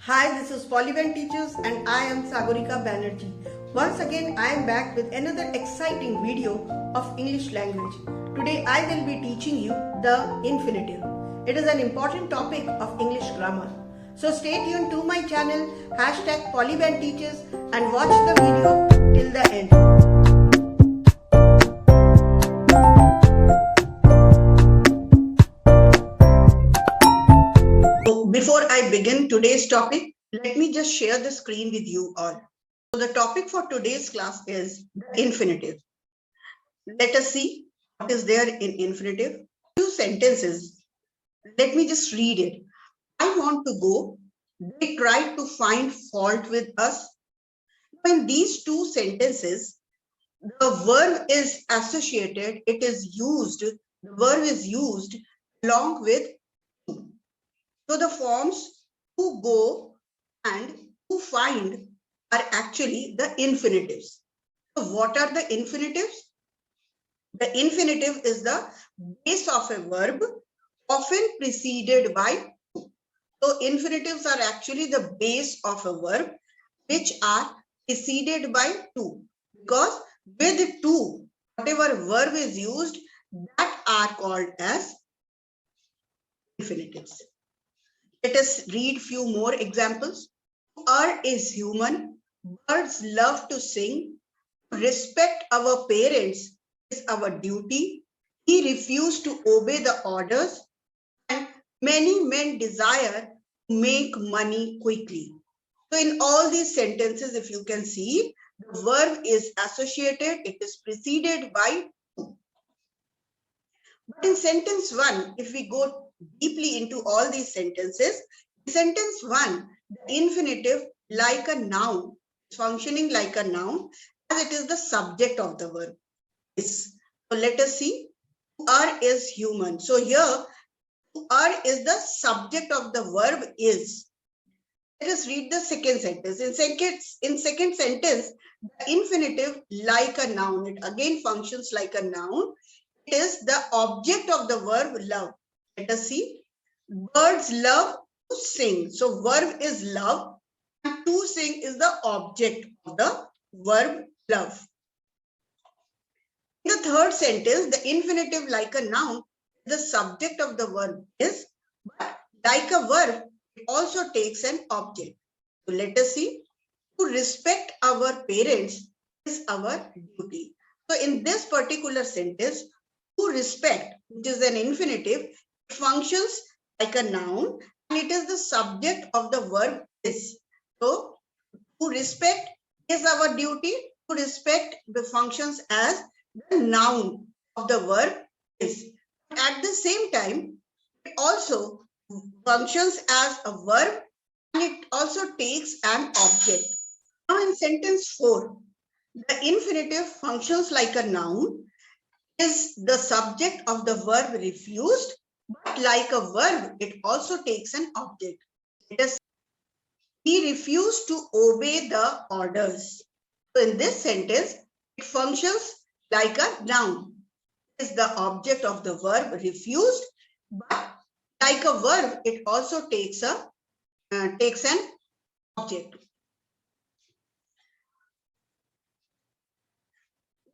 Hi, this is Polyban Teachers and I am Sagorika Banerjee. Once again, I am back with another exciting video of English language. Today, I will be teaching you the infinitive. It is an important topic of English grammar. So stay tuned to my channel, #Polyban Teachers, and watch the video till the end. So before I begin today's topic, let me just share the screen with you all. So the topic for today's class is the infinitive. Let us see what is there in infinitive. Two sentences. Let me just read it. I want to go. They tried to find fault with us. In these two sentences, the verb is associated, it is used, the verb is used along with to. So the forms to go and to find are actually the infinitives. So what are the infinitives? The infinitive is the base of a verb, often preceded by to. So infinitives are actually the base of a verb, which are preceded by to. Because with to, whatever verb is used, that are called as infinitives. Let us read few more examples. Are is human. Birds love to sing. Respect our parents is our duty. He refused to obey the orders. And many men desire to make money quickly. So in all these sentences, if you can see, the verb is associated, it is preceded by to. But in sentence 1, if we go deeply into all these sentences, in sentence 1, the infinitive like a noun, functioning like a noun, as it is the subject of the verb. Is. So let us see. Are is human. So here, are is the subject of the verb is. Let us read the second sentence. In second sentence, the infinitive like a noun. It again functions like a noun. It is the object of the verb love. Let us see. Birds love to sing. So verb is love and to sing is the object of the verb love. In the third sentence, the infinitive like a noun, the subject of the verb is, but like a verb, it also takes an object. So let us see. To respect our parents is our duty. So in this particular sentence, to respect, which is an infinitive, it functions like a noun and it is the subject of the verb is. So to respect is our duty. To respect the functions as the noun of the verb is. At the same time, it also functions as a verb and it also takes an object. Now in sentence 4, the infinitive functions like a noun, is the subject of the verb refused, but like a verb, it also takes an object. Let us he refused to obey the orders. So in this sentence, it functions like a noun. It is the object of the verb refused, but like a verb, it also takes an object.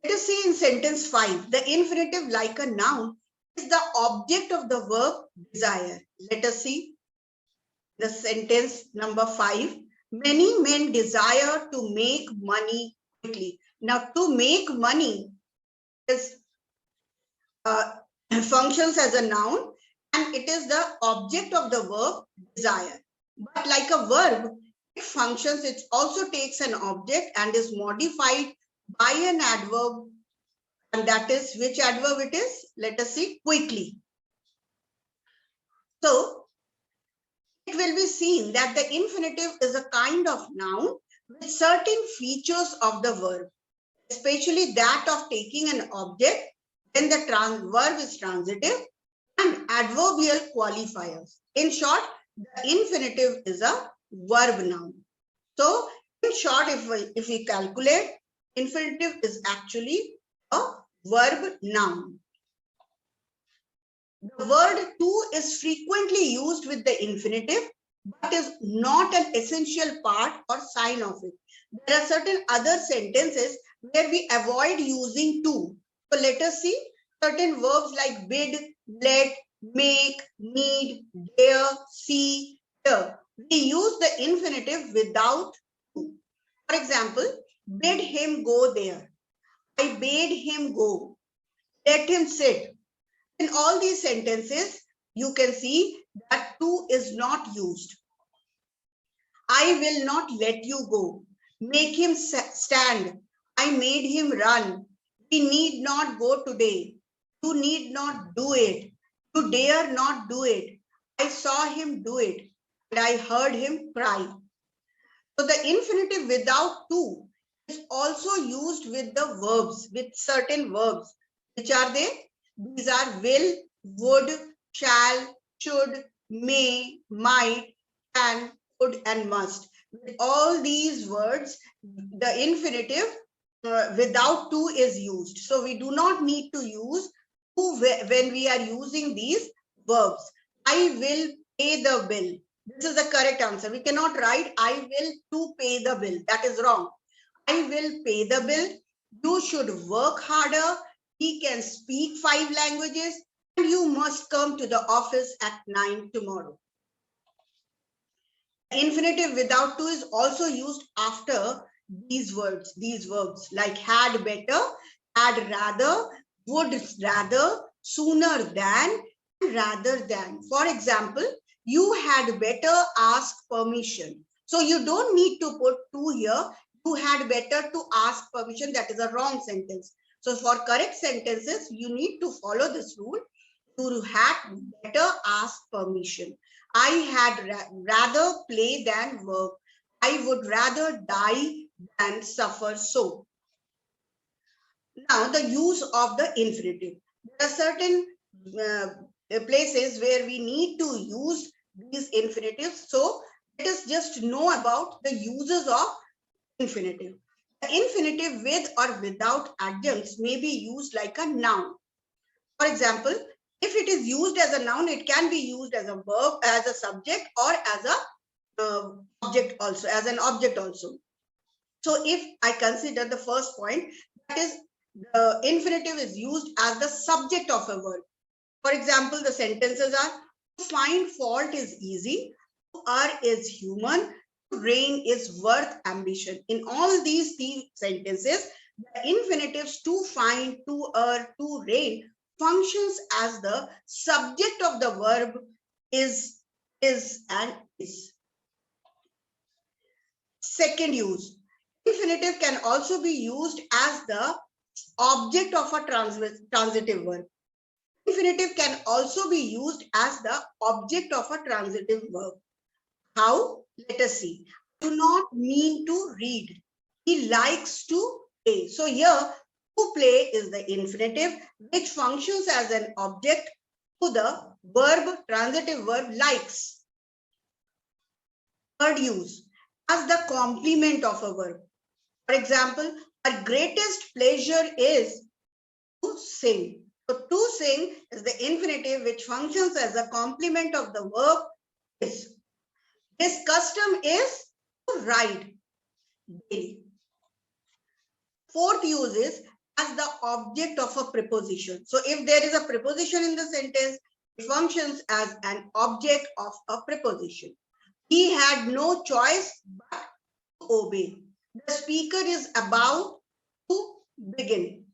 Let us see in sentence 5, the infinitive like a noun is the object of the verb desire. Let us see the sentence number 5. Many men desire to make money quickly. Now, to make money is functions as a noun and it is the object of the verb desire. But like a verb, it functions, it also takes an object and is modified by an adverb. And that is which adverb it is? Let us see quickly. So it will be seen that the infinitive is a kind of noun with certain features of the verb, especially that of taking an object when the verb is transitive and adverbial qualifiers. In short, the infinitive is a verb noun. So in short, if we calculate, infinitive is actually a verb noun. The word to is frequently used with the infinitive but is not an essential part or sign of it. There are certain other sentences where we avoid using to. So let us see certain verbs like bid, let, make, need, dare, see, hear. We use the infinitive without to. For example, bid him go there. I bade him go. Let him sit. In all these sentences, you can see that to is not used. I will not let you go. Make him stand. I made him run. We need not go today. You need not do it. You dare not do it. I saw him do it, and I heard him cry. So the infinitive without to is also used with the verbs, with certain verbs. Which are they? These are will, would, shall, should, may, might, can, could, and must. With all these words, the infinitive without to is used. So we do not need to use to when we are using these verbs. I will pay the bill. This is the correct answer. We cannot write I will to pay the bill. That is wrong. I will pay the bill. You should work harder. He can speak 5 languages. And you must come to the office at 9 tomorrow. Infinitive without to is also used after these verbs like had better, had rather, would rather, sooner than, rather than. For example, you had better ask permission. So you don't need to put to here. You had better to ask permission. That is a wrong sentence. So for correct sentences, you need to follow this rule. You had better ask permission. I had rather play than work. I would rather die than suffer so. Now, the use of the infinitive. There are certain places where we need to use these infinitives. So, let us just know about the uses of infinitive. The infinitive with or without adjuncts may be used like a noun. For example, if it is used as a noun, it can be used as a verb, as a subject, or as a object also, as an object also. So if I consider the first point, that is the infinitive is used as the subject of a verb. For example, the sentences are, to find fault is easy, to err is human, to reign is worth ambition. In all these three sentences, the infinitives to find, to err, to reign functions as the subject of the verb is, and is. Second use, infinitive can also be used as the object of a transitive verb. Infinitive can also be used as the object of a transitive verb. How? Let us see. Do not mean to read. He likes to play. So here, to play is the infinitive, which functions as an object to the verb, transitive verb likes. Third use, as the complement of a verb. For example, our greatest pleasure is to sing. So to sing is the infinitive, which functions as a complement of the verb is. His custom is to ride daily. Fourth use is as the object of a preposition. So if there is a preposition in the sentence, it functions as an object of a preposition. He had no choice but to obey. The speaker is about to begin.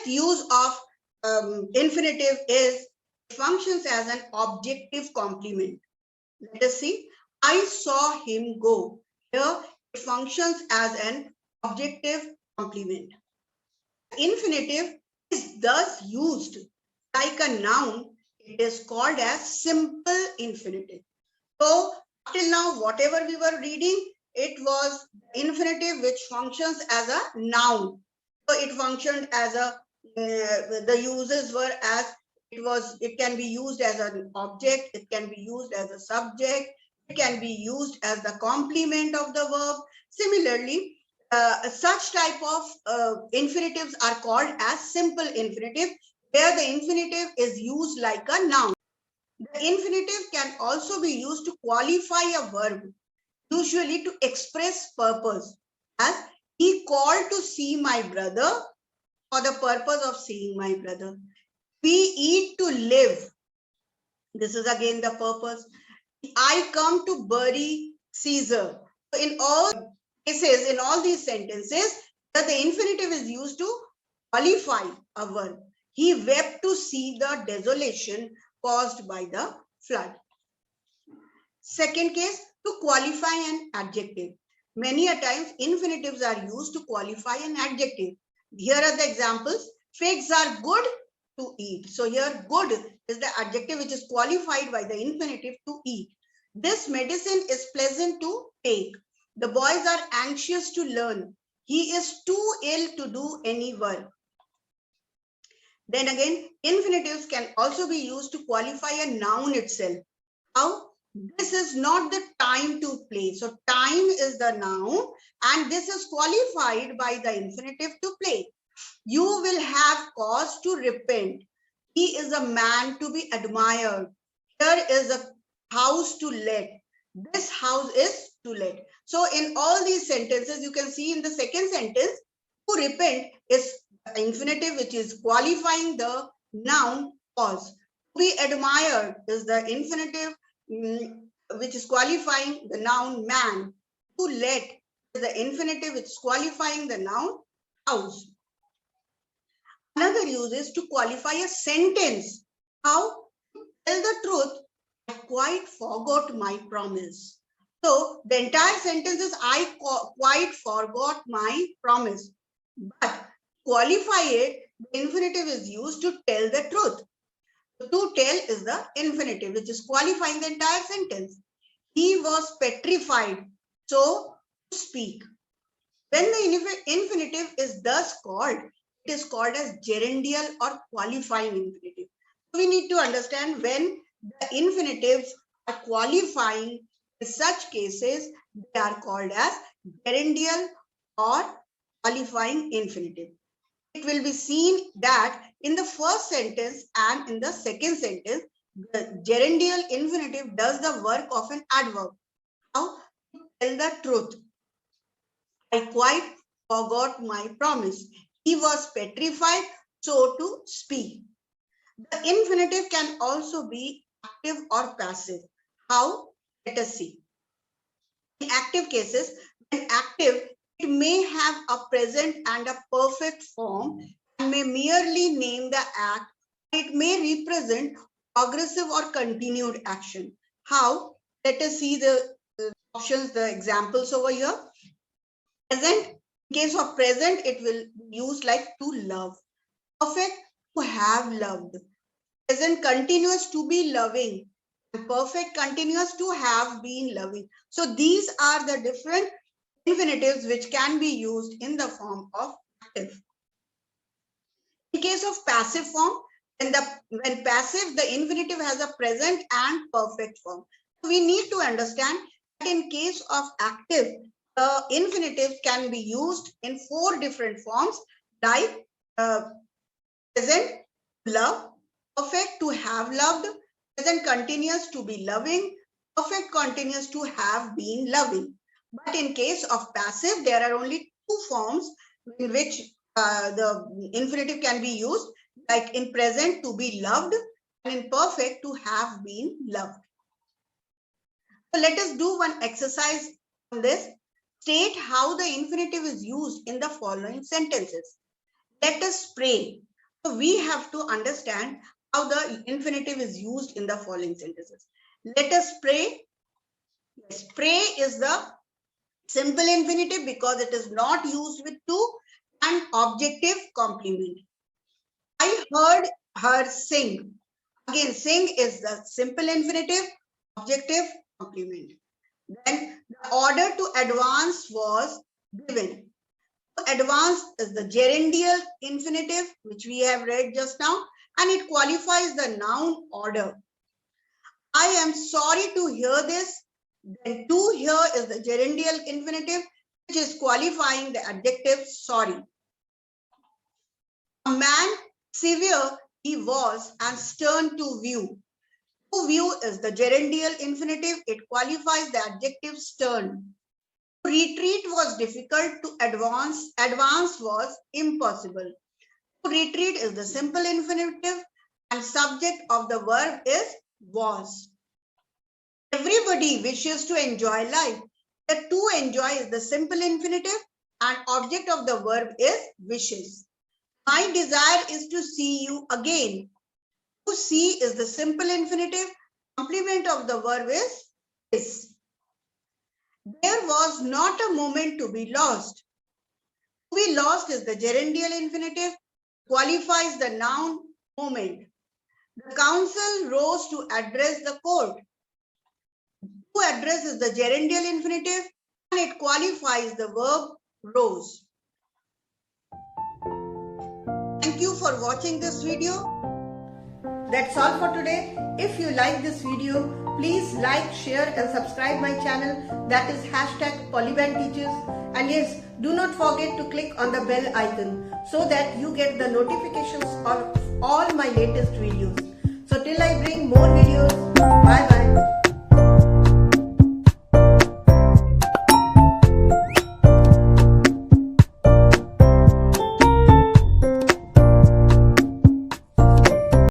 Use of infinitive is, it functions as an objective complement. Let us see. I saw him go. Here it functions as an objective complement. Infinitive is thus used like a noun. It is called as simple infinitive. So till now, whatever we were reading, it was infinitive which functions as a noun. So it functioned as a, the uses were as, it can be used as an object, it can be used as a subject, it can be used as the complement of the verb. Similarly, such type of infinitives are called as simple infinitive, where the infinitive is used like a noun. The infinitive can also be used to qualify a verb, usually to express purpose, as he called to see my brother for the purpose of seeing my brother. We eat to live. This is again the purpose. I come to bury Caesar. So in all cases, in all these sentences, that the infinitive is used to qualify a verb. He wept to see the desolation caused by the flood. Second case, to qualify an adjective. Many a times infinitives are used to qualify an adjective. Here are the examples. Figs are good to eat. So here good is the adjective which is qualified by the infinitive to eat. This medicine is pleasant to take. The boys are anxious to learn. He is too ill to do any work. Then again, infinitives can also be used to qualify a noun itself. How? This is not the time to play. So time is the noun and this is qualified by the infinitive to play. You will have cause to repent. He is a man to be admired. Here is a house to let. This house is to let. So in all these sentences, you can see in the second sentence, to repent is the infinitive which is qualifying the noun cause. To be admired is the infinitive which is qualifying the noun man. To let is the infinitive which is qualifying the noun house. Another use is to qualify a sentence. How? Tell the truth, I quite forgot my promise. So the entire sentence is I quite forgot my promise. But qualify it, the infinitive is used to tell the truth. To tell is the infinitive, which is qualifying the entire sentence. He was petrified, so to speak. When the infinitive is thus called, it is called as gerundial or qualifying infinitive. So we need to understand when the infinitives are qualifying, in such cases, they are called as gerundial or qualifying infinitive. It will be seen that in the first sentence and in the second sentence, the gerundial infinitive does the work of an adverb. How? To tell the truth. I quite forgot my promise. He was petrified, so to speak. The infinitive can also be active or passive. How? Let us see. In active cases, when active, it may have a present and a perfect form and may merely name the act. It may represent progressive or continued action. How? Let us see the options, the examples over here. Present, in case of present, it will be used like to love. Perfect, to have loved. Present continuous, to be loving. And perfect continuous, to have been loving. So these are the different infinitives which can be used in the form of active. In case of passive form, when passive, the infinitive has a present and perfect form. So we need to understand that in case of active, the infinitive can be used in 4 different forms like present, love, perfect, to have loved, present continuous, to be loving, perfect continuous, to have been loving. But in case of passive, there are only 2 forms in which the infinitive can be used, like in present, to be loved, and in perfect, to have been loved. So let us do one exercise on this. State how the infinitive is used in the following sentences. Let us pray. So we have to understand how the infinitive is used in the following sentences. Let us pray. Yes, pray is the simple infinitive because it is not used with to and objective complement. I heard her sing. Again, sing is the simple infinitive, objective complement. Then the order to advance was given. To advance is the gerundial infinitive, which we have read just now, and it qualifies the noun order. I am sorry to hear this. Then to hear is the gerundial infinitive, which is qualifying the adjective sorry. A man severe he was and stern to view. To view is the gerundial infinitive. It qualifies the adjective stern. To retreat was difficult. To advance was impossible. To retreat is the simple infinitive and subject of the verb is was. Everybody wishes to enjoy life. The to enjoy is the simple infinitive and object of the verb is wishes. My desire is to see you again. To see is the simple infinitive. Complement of the verb is. There was not a moment to be lost. To be lost is the gerundial infinitive. Qualifies the noun moment. The council rose to address the court. To address is the gerundial infinitive and it qualifies the verb rose. Thank you for watching this video. That's all for today. If you like this video, please like, share and subscribe my channel, that is #PolyBandTeachers. And yes, do not forget to click on the bell icon so that you get the notifications of all my latest videos. So till I bring more videos, bye.